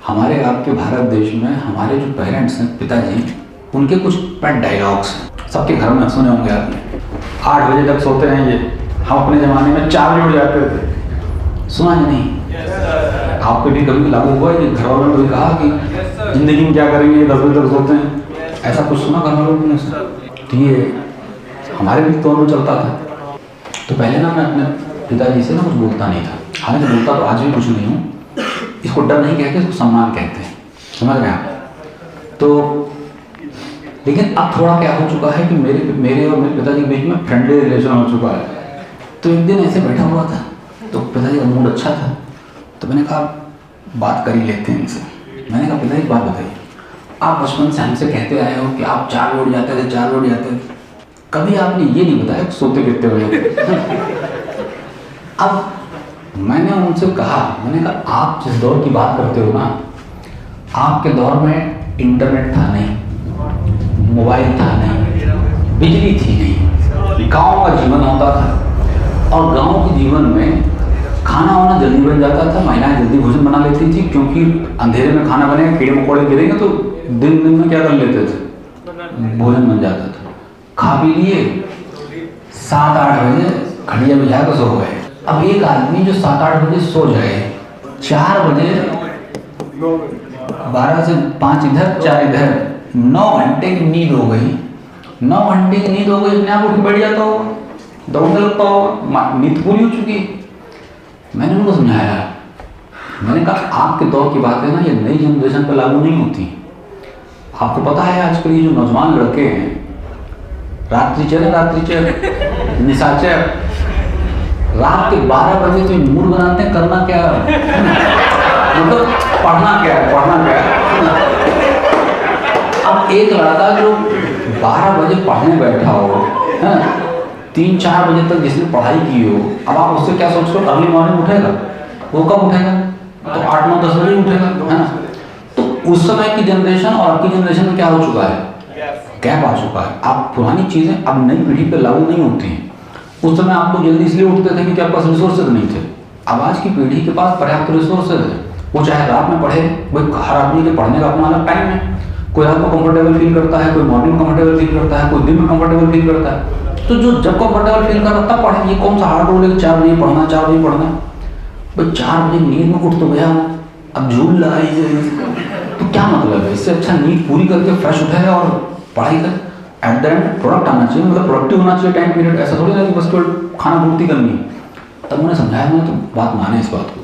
हमारे आपके भारत देश में हमारे जो पेरेंट्स हैं, पिताजी, उनके कुछ पेट डायलॉग्स हैं, सबके घर में सुने होंगे आपने। 8 बजे तक सोते हैं ये, हम अपने ज़माने में 4 बजे उठ जाते थे। सुना ही नहीं? आपको भी कभी लागू हुआ ये? घर वालों ने कभी कहा कि ज़िंदगी में क्या करेंगे, 10 बजे तक सोते हैं? ऐसा कुछ सुना घर वालों ने? तो ये हमारे भी तो चलता था। तो पहले ना मैं अपने पिताजी से ना कुछ बोलता नहीं था, हालांकि बोलता तो आज भी कुछ नहीं हूँ। इसको डर नहीं कहते, इसको सम्मान कहते हैं, समझ रहे हैं आप? तो लेकिन अब थोड़ा क्या हो चुका है कि मेरे और मेरे पिताजी के बीच में फ्रेंडली रिलेशन हो चुका है। तो एक दिन ऐसे बैठा हुआ था, तो पिताजी का मूड अच्छा था, तो मैंने कहा बात कर ही लेते हैं इनसे। मैंने कहा पिताजी बात बताइए, आप बचपन से हमसे कहते आए हो कि आप 4 बजे उठ जाते थे, 4 बजे उठ जाते थे, कभी आपने ये नहीं बताया सोते कितने बजे? अब मैंने उनसे कहा, मैंने कहा आप जिस दौर की बात करते हो ना, आपके दौर में इंटरनेट था नहीं, मोबाइल था नहीं, बिजली थी नहीं, गांव का जीवन होता था। और गांव के जीवन में खाना वाना जल्दी बन जाता था, महिलाएं जल्दी भोजन बना लेती थी, क्योंकि अंधेरे में खाना बनेगा, कीड़े मकोड़े गिरेंगे तो दिन में क्या कर लेते थे, भोजन बन जाता था। खा पी लिए, 7-8 बजे खटिया बिछा कर सो गए। अब एक आदमी जो 7-8 बजे सो जाए, 4 बजे 12 से 5 इधर 4 इधर, 9 घंटे की नींद हो गई। 9 घंटे की नींद हो गई, अपने आप उठ बैठ जाता होगा, दौड़ने लगता होगा, नींद पूरी हो चुकी। मैंने उनको समझाया, मैंने कहा आपके दौर की बातें ना ये नई जनरेशन पर लागू नहीं होती। आपको पता है आजकल ये जो नौजवान लड़के हैं, रात्रिचर निशाचर, रात के 12 बजे तो मूड बनाते हैं करना क्या, मतलब पढ़ना क्या है। अब एक लड़का जो 12 बजे पढ़ने बैठा हो, 3-4 बजे तक जिसने पढ़ाई की हो, अब आप उससे क्या सोचते हो अगली मॉर्निंग उठेगा? वो कब उठेगा? तो 8-9-10 बजे उठेगा, है ना? तो उस समय की जनरेशन और आपकी जनरेशन में क्या हो चुका है, गैप आ चुका है। आप पुरानी चीज़ें अब नई पीढ़ी पे लागू नहीं होती हैं। उस समय आप लोग जल्दी इसलिए उठते थे कि आपके पास रिसोर्सेज नहीं थे। अब आज की पीढ़ी के पास पर्याप्त रिसोर्सेज है, वो चाहे रात में पढ़े, भाई हर आदमी के पढ़ने का अपना अलग टाइम है। कोई रात में कंफर्टेबल फील करता है, कोई मॉर्निंग कंफर्टेबल फील करता है, कोई दिन में कंफर्टेबल फील करता है। तो जो जब कंफर्टेबल फील कर रहा तब पढ़े। ये कौन सा हार्ड रूल है 4 बजे पढ़ना, 4 बजे पढ़ना? भाई 4 बजे नींद में उठ तो गया हूँ, अब झूल रहा है तो क्या मतलब है? इससे अच्छा नींद पूरी करके फ्रेश उठे और पढ़ाई कर। एट द एंड प्रोडक्ट आना चाहिए, मतलब प्रोडक्टिव होना चाहिए टाइम पीरियड। ऐसा थोड़ी ना कि बस केवल खाना पूर्ति करनी है। तब उन्हें समझाया, मैंने तो बात माने इस बात को।